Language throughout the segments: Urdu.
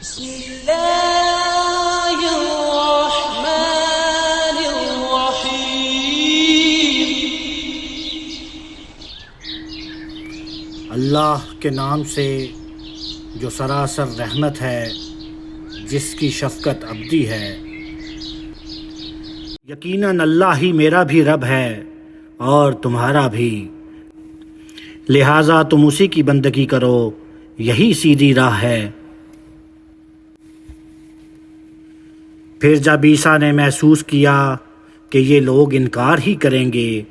بسم الله الرحمن الرحيم اللہ کے نام سے جو سراسر رحمت ہے، جس کی شفقت ابدی ہے۔ یقیناً اللہ ہی میرا بھی رب ہے اور تمہارا بھی، لہٰذا تم اسی کی بندگی کرو، یہی سیدھی راہ ہے۔ پھر جب عیسیٰ نے محسوس کیا کہ یہ لوگ انکار ہی کریں گے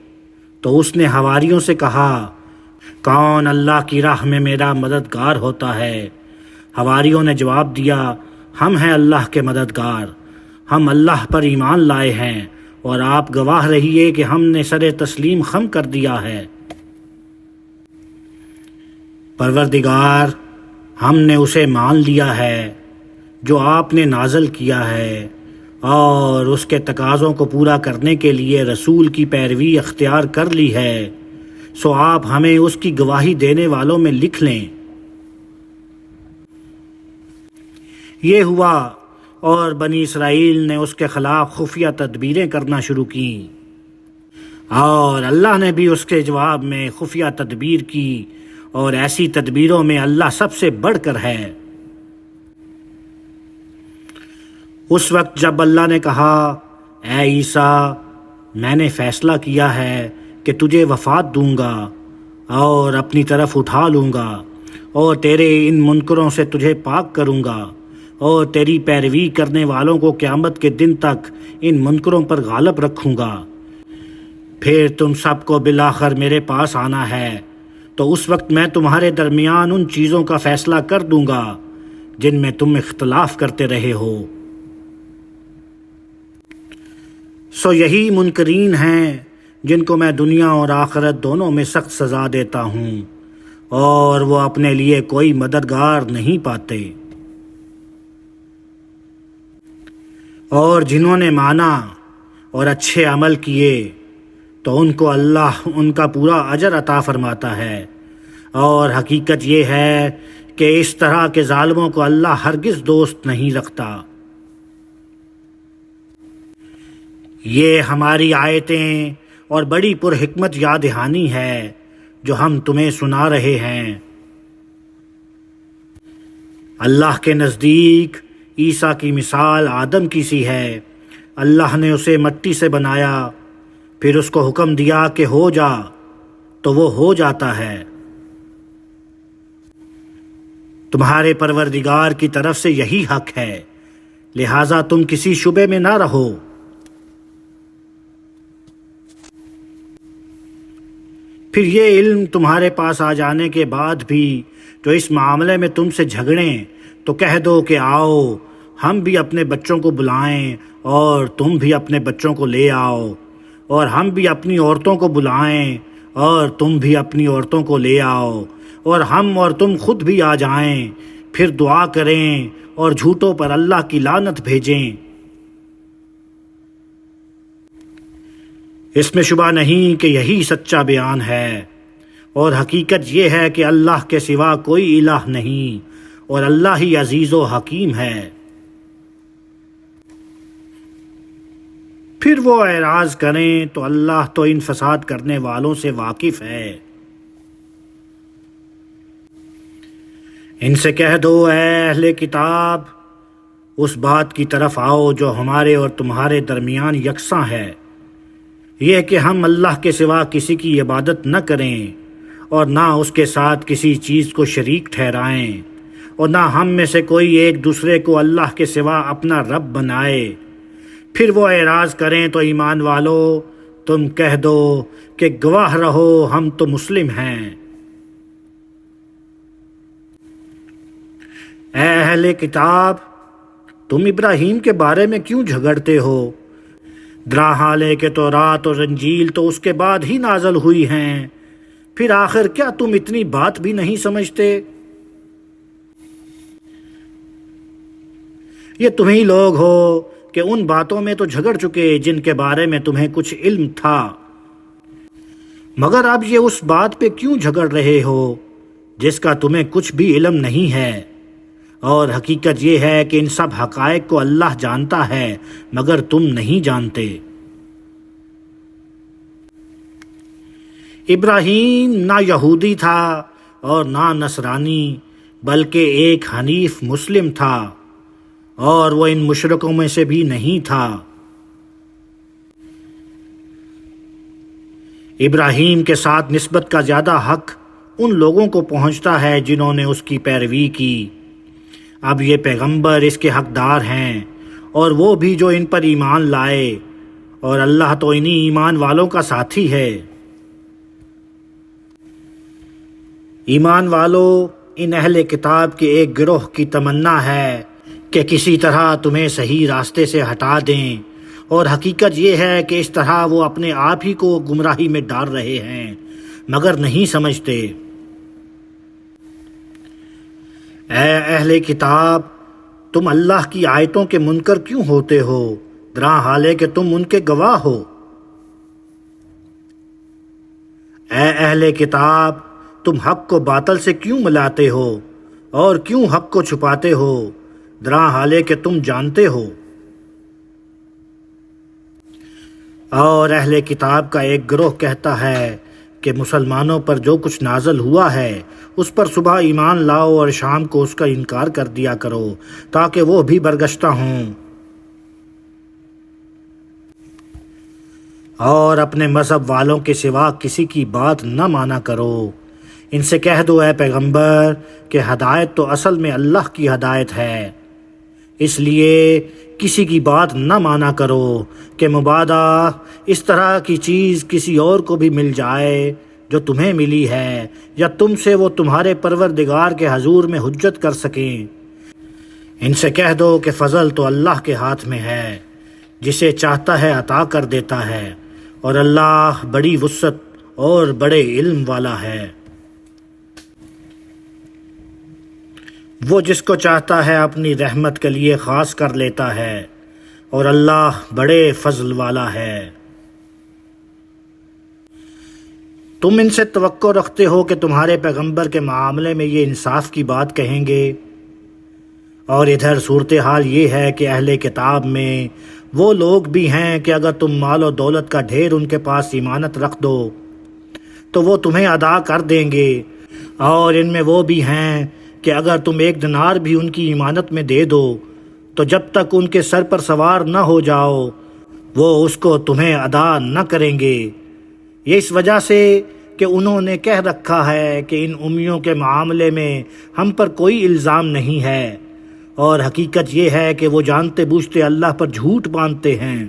تو اس نے حواریوں سے کہا، کون اللہ کی راہ میں میرا مددگار ہوتا ہے؟ حواریوں نے جواب دیا، ہم ہیں اللہ کے مددگار، ہم اللہ پر ایمان لائے ہیں اور آپ گواہ رہیے کہ ہم نے سر تسلیم خم کر دیا ہے۔ پروردگار، ہم نے اسے مان لیا ہے جو آپ نے نازل کیا ہے، اور اس کے تقاضوں کو پورا کرنے کے لیے رسول کی پیروی اختیار کر لی ہے، سو آپ ہمیں اس کی گواہی دینے والوں میں لکھ لیں۔ یہ ہوا اور بنی اسرائیل نے اس کے خلاف خفیہ تدبیریں کرنا شروع کیں، اور اللہ نے بھی اس کے جواب میں خفیہ تدبیر کی، اور ایسی تدبیروں میں اللہ سب سے بڑھ کر ہے۔ اس وقت جب اللہ نے کہا، اے عیسیٰ، میں نے فیصلہ کیا ہے کہ تجھے وفات دوں گا اور اپنی طرف اٹھا لوں گا، اور تیرے ان منکروں سے تجھے پاک کروں گا، اور تیری پیروی کرنے والوں کو قیامت کے دن تک ان منکروں پر غالب رکھوں گا۔ پھر تم سب کو بالآخر میرے پاس آنا ہے، تو اس وقت میں تمہارے درمیان ان چیزوں کا فیصلہ کر دوں گا جن میں تم اختلاف کرتے رہے ہو۔ سو یہی منکرین ہیں جن کو میں دنیا اور آخرت دونوں میں سخت سزا دیتا ہوں، اور وہ اپنے لیے کوئی مددگار نہیں پاتے۔ اور جنہوں نے مانا اور اچھے عمل کیے تو ان کو اللہ ان کا پورا اجر عطا فرماتا ہے، اور حقیقت یہ ہے کہ اس طرح کے ظالموں کو اللہ ہرگز دوست نہیں رکھتا۔ یہ ہماری آیتیں اور بڑی پرحکمت یاد دہانی ہے جو ہم تمہیں سنا رہے ہیں۔ اللہ کے نزدیک عیسیٰ کی مثال آدم کی سی ہے۔ اللہ نے اسے مٹی سے بنایا، پھر اس کو حکم دیا کہ ہو جا، تو وہ ہو جاتا ہے۔ تمہارے پروردگار کی طرف سے یہی حق ہے، لہٰذا تم کسی شبے میں نہ رہو۔ پھر یہ علم تمہارے پاس آ جانے کے بعد بھی جو اس معاملے میں تم سے جھگڑیں تو کہہ دو کہ آؤ، ہم بھی اپنے بچوں کو بلائیں اور تم بھی اپنے بچوں کو لے آؤ، اور ہم بھی اپنی عورتوں کو بلائیں اور تم بھی اپنی عورتوں کو لے آؤ، اور ہم اور تم خود بھی آ جائیں، پھر دعا کریں اور جھوٹوں پر اللہ کی لعنت بھیجیں۔ اس میں شبہ نہیں کہ یہی سچا بیان ہے، اور حقیقت یہ ہے کہ اللہ کے سوا کوئی الہ نہیں، اور اللہ ہی عزیز و حکیم ہے۔ پھر وہ اعراض کریں تو اللہ تو ان فساد کرنے والوں سے واقف ہے۔ ان سے کہہ دو، اے اہل کتاب، اس بات کی طرف آؤ جو ہمارے اور تمہارے درمیان یکساں ہے، یہ کہ ہم اللہ کے سوا کسی کی عبادت نہ کریں، اور نہ اس کے ساتھ کسی چیز کو شریک ٹھہرائیں، اور نہ ہم میں سے کوئی ایک دوسرے کو اللہ کے سوا اپنا رب بنائے۔ پھر وہ اعراض کریں تو ایمان والو، تم کہہ دو کہ گواہ رہو، ہم تو مسلم ہیں۔ اے اہل کتاب، تم ابراہیم کے بارے میں کیوں جھگڑتے ہو؟ درا حالے کہ تورات اور انجیل تو اس کے بعد ہی نازل ہوئی ہیں، پھر آخر کیا تم اتنی بات بھی نہیں سمجھتے؟ یہ تمہیں لوگ ہو کہ ان باتوں میں تو جھگڑ چکے جن کے بارے میں تمہیں کچھ علم تھا، مگر اب یہ اس بات پہ کیوں جھگڑ رہے ہو جس کا تمہیں کچھ بھی علم نہیں ہے؟ اور حقیقت یہ ہے کہ ان سب حقائق کو اللہ جانتا ہے مگر تم نہیں جانتے۔ ابراہیم نہ یہودی تھا اور نہ نصرانی، بلکہ ایک حنیف مسلم تھا، اور وہ ان مشرکوں میں سے بھی نہیں تھا۔ ابراہیم کے ساتھ نسبت کا زیادہ حق ان لوگوں کو پہنچتا ہے جنہوں نے اس کی پیروی کی۔ اب یہ پیغمبر اس کے حقدار ہیں، اور وہ بھی جو ان پر ایمان لائے، اور اللہ تو انہی ایمان والوں کا ساتھی ہے۔ ایمان والو، ان اہل کتاب کے ایک گروہ کی تمنا ہے کہ کسی طرح تمہیں صحیح راستے سے ہٹا دیں، اور حقیقت یہ ہے کہ اس طرح وہ اپنے آپ ہی کو گمراہی میں ڈال رہے ہیں مگر نہیں سمجھتے۔ اے اہل کتاب، تم اللہ کی آیتوں کے منکر کیوں ہوتے ہو، درا حالے کہ تم ان کے گواہ ہو۔ اے اہل کتاب، تم حق کو باطل سے کیوں ملاتے ہو، اور کیوں حق کو چھپاتے ہو، درا حالے کہ تم جانتے ہو۔ اور اہل کتاب کا ایک گروہ کہتا ہے کہ مسلمانوں پر جو کچھ نازل ہوا ہے اس پر صبح ایمان لاؤ اور شام کو اس کا انکار کر دیا کرو تاکہ وہ بھی برگشتہ ہوں، اور اپنے مذہب والوں کے سوا کسی کی بات نہ مانا کرو۔ ان سے کہہ دو اے پیغمبر کہ ہدایت تو اصل میں اللہ کی ہدایت ہے، اس لیے کسی کی بات نہ مانا کرو کہ مبادا اس طرح کی چیز کسی اور کو بھی مل جائے جو تمہیں ملی ہے، یا تم سے وہ تمہارے پروردگار کے حضور میں حجت کر سکیں۔ ان سے کہہ دو کہ فضل تو اللہ کے ہاتھ میں ہے، جسے چاہتا ہے عطا کر دیتا ہے، اور اللہ بڑی وسعت اور بڑے علم والا ہے۔ وہ جس کو چاہتا ہے اپنی رحمت کے لیے خاص کر لیتا ہے، اور اللہ بڑے فضل والا ہے۔ تم ان سے توقع رکھتے ہو کہ تمہارے پیغمبر کے معاملے میں یہ انصاف کی بات کہیں گے، اور ادھر صورتحال یہ ہے کہ اہل کتاب میں وہ لوگ بھی ہیں کہ اگر تم مال و دولت کا ڈھیر ان کے پاس امانت رکھ دو تو وہ تمہیں ادا کر دیں گے، اور ان میں وہ بھی ہیں کہ اگر تم 1 دینار بھی ان کی امانت میں دے دو تو جب تک ان کے سر پر سوار نہ ہو جاؤ وہ اس کو تمہیں ادا نہ کریں گے۔ یہ اس وجہ سے کہ انہوں نے کہہ رکھا ہے کہ ان امیوں کے معاملے میں ہم پر کوئی الزام نہیں ہے، اور حقیقت یہ ہے کہ وہ جانتے بوجھتے اللہ پر جھوٹ باندھتے ہیں۔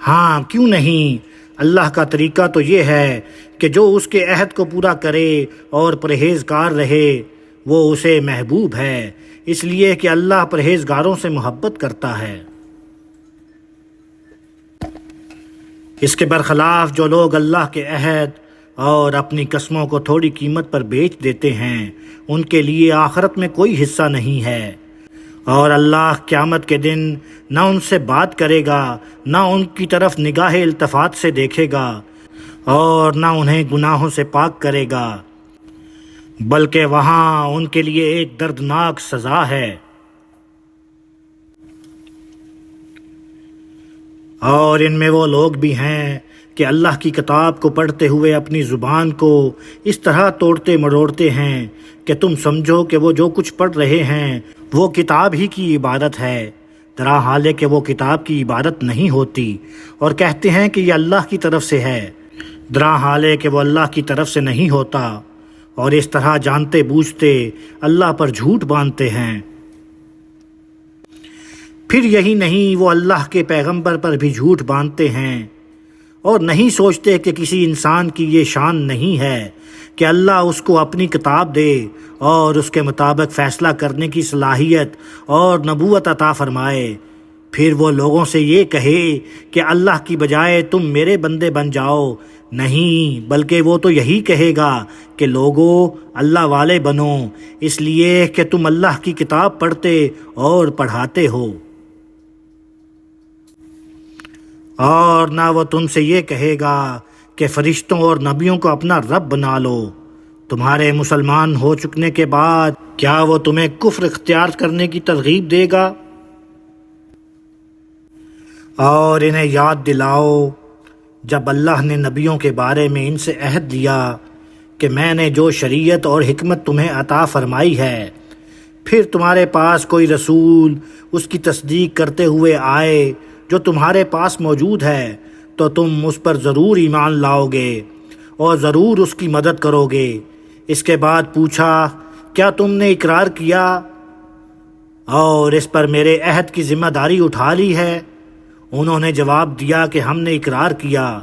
ہاں کیوں نہیں، اللہ کا طریقہ تو یہ ہے کہ جو اس کے عہد کو پورا کرے اور پرہیزگار رہے وہ اسے محبوب ہے، اس لیے کہ اللہ پرہیزگاروں سے محبت کرتا ہے۔ اس کے برخلاف جو لوگ اللہ کے عہد اور اپنی قسموں کو تھوڑی قیمت پر بیچ دیتے ہیں ان کے لیے آخرت میں کوئی حصہ نہیں ہے، اور اللہ قیامت کے دن نہ ان سے بات کرے گا، نہ ان کی طرف نگاہ التفات سے دیکھے گا، اور نہ انہیں گناہوں سے پاک کرے گا، بلکہ وہاں ان کے لیے ایک دردناک سزا ہے۔ اور ان میں وہ لوگ بھی ہیں کہ اللہ کی کتاب کو پڑھتے ہوئے اپنی زبان کو اس طرح توڑتے مروڑتے ہیں کہ تم سمجھو کہ وہ جو کچھ پڑھ رہے ہیں وہ کتاب ہی کی عبادت ہے، درا حالے کہ وہ کتاب کی عبادت نہیں ہوتی، اور کہتے ہیں کہ یہ اللہ کی طرف سے ہے، درا حالے کہ وہ اللہ کی طرف سے نہیں ہوتا، اور اس طرح جانتے بوجھتے اللہ پر جھوٹ باندھتے ہیں۔ پھر یہی نہیں، وہ اللہ کے پیغمبر پر بھی جھوٹ باندھتے ہیں، اور نہیں سوچتے کہ کسی انسان کی یہ شان نہیں ہے کہ اللہ اس کو اپنی کتاب دے اور اس کے مطابق فیصلہ کرنے کی صلاحیت اور نبوت عطا فرمائے، پھر وہ لوگوں سے یہ کہے کہ اللہ کی بجائے تم میرے بندے بن جاؤ۔ نہیں، بلکہ وہ تو یہی کہے گا کہ لوگو اللہ والے بنو، اس لیے کہ تم اللہ کی کتاب پڑھتے اور پڑھاتے ہو۔ اور نہ وہ تم سے یہ کہے گا کہ فرشتوں اور نبیوں کو اپنا رب بنا لو، تمہارے مسلمان ہو چکنے کے بعد کیا وہ تمہیں کفر اختیار کرنے کی ترغیب دے گا؟ اور انہیں یاد دلاؤ جب اللہ نے نبیوں کے بارے میں ان سے عہد لیا کہ میں نے جو شریعت اور حکمت تمہیں عطا فرمائی ہے، پھر تمہارے پاس کوئی رسول اس کی تصدیق کرتے ہوئے آئے جو تمہارے پاس موجود ہے، تو تم اس پر ضرور ایمان لاؤ گے اور ضرور اس کی مدد کرو گے۔ اس کے بعد پوچھا، کیا تم نے اقرار کیا اور اس پر میرے عہد کی ذمہ داری اٹھا لی ہے؟ انہوں نے جواب دیا کہ ہم نے اقرار کیا۔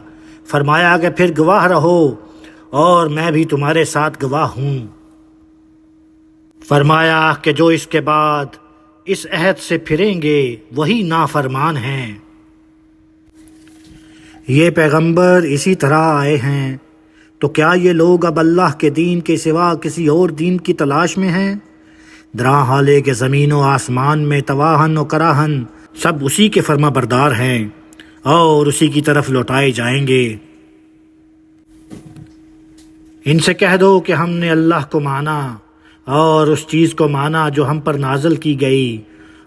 فرمایا کہ پھر گواہ رہو اور میں بھی تمہارے ساتھ گواہ ہوں۔ فرمایا کہ جو اس کے بعد اس عہد سے پھریں گے وہی نافرمان ہیں۔ یہ پیغمبر اسی طرح آئے ہیں، تو کیا یہ لوگ اب اللہ کے دین کے سوا کسی اور دین کی تلاش میں ہیں؟ دراں حالے کہ زمین و آسمان میں تواہن و کراہن سب اسی کے فرما بردار ہیں اور اسی کی طرف لوٹائے جائیں گے۔ ان سے کہہ دو کہ ہم نے اللہ کو مانا اور اس چیز کو مانا جو ہم پر نازل کی گئی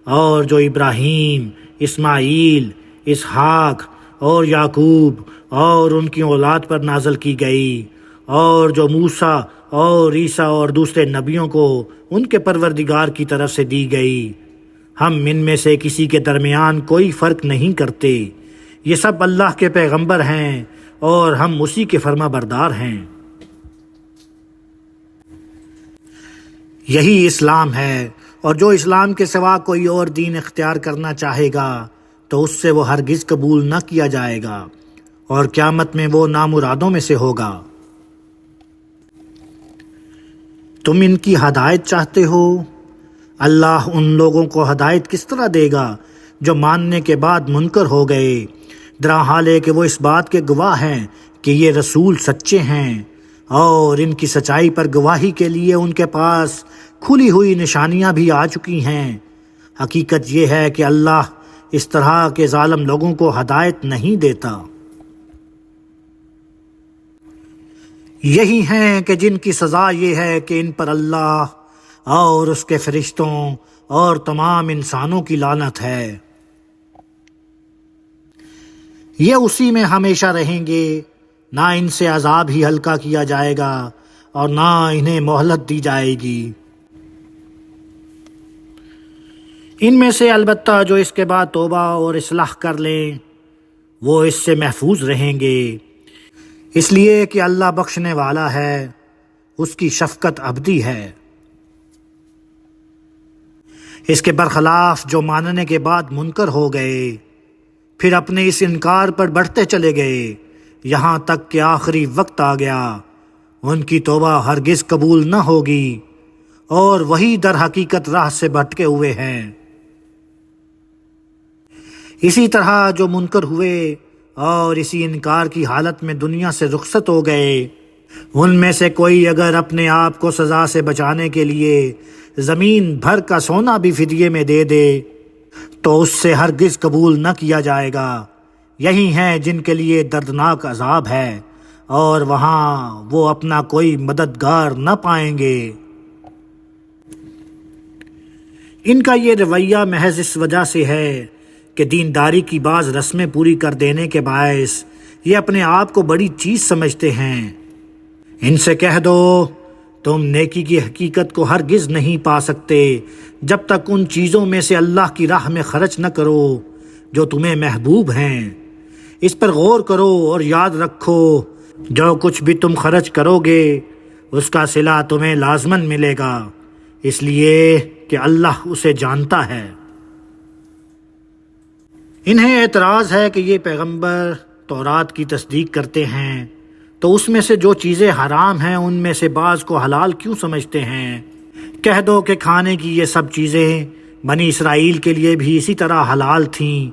اور جو ابراہیم، اسماعیل، اسحاق اور یعقوب اور ان کی اولاد پر نازل کی گئی، اور جو موسیٰ اور عیسیٰ اور دوسرے نبیوں کو ان کے پروردگار کی طرف سے دی گئی۔ ہم ان میں سے کسی کے درمیان کوئی فرق نہیں کرتے۔ یہ سب اللہ کے پیغمبر ہیں اور ہم اسی کے فرما بردار ہیں۔ یہی اسلام ہے، اور جو اسلام کے سوا کوئی اور دین اختیار کرنا چاہے گا تو اس سے وہ ہرگز قبول نہ کیا جائے گا، اور قیامت میں وہ نامرادوں میں سے ہوگا۔ تم ان کی ہدایت چاہتے ہو؟ اللہ ان لوگوں کو ہدایت کس طرح دے گا جو ماننے کے بعد منکر ہو گئے، دراں حال ہے کہ وہ اس بات کے گواہ ہیں کہ یہ رسول سچے ہیں، اور ان کی سچائی پر گواہی کے لیے ان کے پاس کھلی ہوئی نشانیاں بھی آ چکی ہیں۔ حقیقت یہ ہے کہ اللہ اس طرح کے ظالم لوگوں کو ہدایت نہیں دیتا۔ یہی ہیں کہ جن کی سزا یہ ہے کہ ان پر اللہ اور اس کے فرشتوں اور تمام انسانوں کی لعنت ہے۔ یہ اسی میں ہمیشہ رہیں گے، نہ ان سے عذاب ہی ہلکا کیا جائے گا اور نہ انہیں مہلت دی جائے گی۔ ان میں سے البتہ جو اس کے بعد توبہ اور اصلاح کر لیں وہ اس سے محفوظ رہیں گے، اس لیے کہ اللہ بخشنے والا ہے، اس کی شفقت ابدی ہے۔ اس کے برخلاف جو ماننے کے بعد منکر ہو گئے، پھر اپنے اس انکار پر بڑھتے چلے گئے یہاں تک کہ آخری وقت آ گیا، ان کی توبہ ہرگز قبول نہ ہوگی، اور وہی در حقیقت راہ سے بھٹکے ہوئے ہیں۔ اسی طرح جو منکر ہوئے اور اسی انکار کی حالت میں دنیا سے رخصت ہو گئے، ان میں سے کوئی اگر اپنے آپ کو سزا سے بچانے کے لیے زمین بھر کا سونا بھی فدیے میں دے دے تو اس سے ہرگز قبول نہ کیا جائے گا۔ یہی ہیں جن کے لیے دردناک عذاب ہے، اور وہاں وہ اپنا کوئی مددگار نہ پائیں گے۔ ان کا یہ رویہ محض اس وجہ سے ہے کہ دینداری کی بعض رسمیں پوری کر دینے کے باعث یہ اپنے آپ کو بڑی چیز سمجھتے ہیں۔ ان سے کہہ دو تم نیکی کی حقیقت کو ہرگز نہیں پا سکتے جب تک ان چیزوں میں سے اللہ کی راہ میں خرچ نہ کرو جو تمہیں محبوب ہیں۔ اس پر غور کرو اور یاد رکھو جو کچھ بھی تم خرچ کرو گے اس کا صلہ تمہیں لازماً ملے گا، اس لیے کہ اللہ اسے جانتا ہے۔ انہیں اعتراض ہے کہ یہ پیغمبر تورات کی تصدیق کرتے ہیں تو اس میں سے جو چیزیں حرام ہیں ان میں سے بعض کو حلال کیوں سمجھتے ہیں؟ کہہ دو کہ کھانے کی یہ سب چیزیں بنی اسرائیل کے لیے بھی اسی طرح حلال تھیں،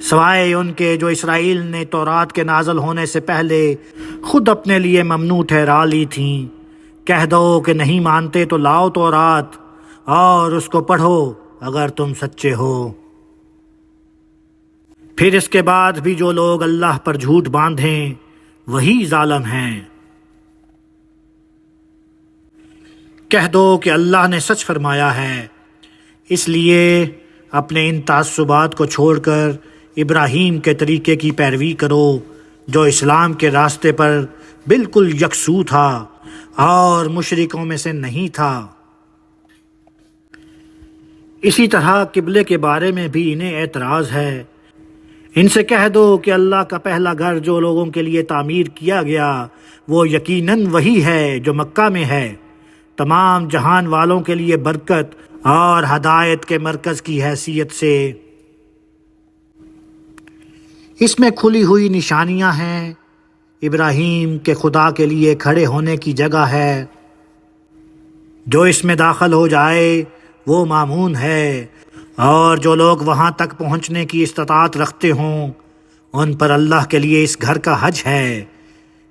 سوائے ان کے جو اسرائیل نے تورات کے نازل ہونے سے پہلے خود اپنے لیے ممنوع ٹھہرا لی تھیں۔ کہہ دو کہ نہیں مانتے تو لاؤ تورات اور اس کو پڑھو اگر تم سچے ہو۔ پھر اس کے بعد بھی جو لوگ اللہ پر جھوٹ باندھیں وہی ظالم ہیں۔ کہہ دو کہ اللہ نے سچ فرمایا ہے، اس لیے اپنے ان تعصبات کو چھوڑ کر ابراہیم کے طریقے کی پیروی کرو جو اسلام کے راستے پر بالکل یکسو تھا اور مشرکوں میں سے نہیں تھا۔ اسی طرح قبلے کے بارے میں بھی انہیں اعتراض ہے۔ ان سے کہہ دو کہ اللہ کا پہلا گھر جو لوگوں کے لیے تعمیر کیا گیا وہ یقیناً وہی ہے جو مکہ میں ہے، تمام جہان والوں کے لیے برکت اور ہدایت کے مرکز کی حیثیت سے۔ اس میں کھلی ہوئی نشانیاں ہیں، ابراہیم کے خدا کے لیے کھڑے ہونے کی جگہ ہے، جو اس میں داخل ہو جائے وہ مامون ہے، اور جو لوگ وہاں تک پہنچنے کی استطاعت رکھتے ہوں ان پر اللہ کے لیے اس گھر کا حج ہے۔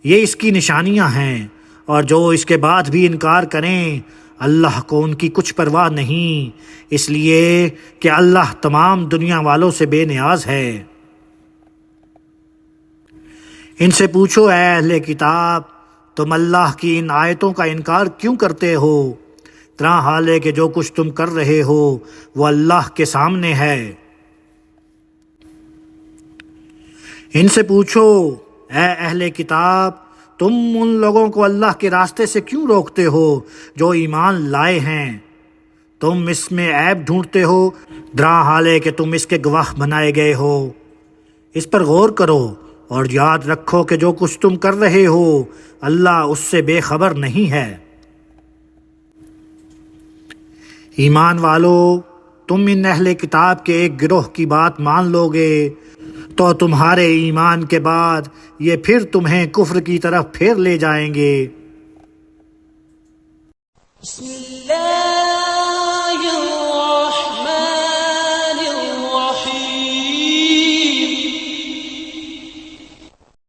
یہ اس کی نشانیاں ہیں، اور جو اس کے بعد بھی انکار کریں اللہ کو ان کی کچھ پرواہ نہیں، اس لیے کہ اللہ تمام دنیا والوں سے بے نیاز ہے۔ ان سے پوچھو اے اہل کتاب، تم اللہ کی ان آیتوں کا انکار کیوں کرتے ہو، طرح حال ہے کہ جو کچھ تم کر رہے ہو وہ اللہ کے سامنے ہے۔ ان سے پوچھو اے اہل کتاب، تم ان لوگوں کو اللہ کے راستے سے کیوں روکتے ہو جو ایمان لائے ہیں؟ تم اس میں عیب ڈھونڈتے ہو، طرح حال ہے کہ تم اس کے گواہ بنائے گئے ہو۔ اس پر غور کرو اور یاد رکھو کہ جو کچھ تم کر رہے ہو اللہ اس سے بے خبر نہیں ہے۔ ایمان والو، تم ان اہل کتاب کے ایک گروہ کی بات مان لو گے تو تمہارے ایمان کے بعد یہ پھر تمہیں کفر کی طرف پھیر لے جائیں گے۔ بسم اللہ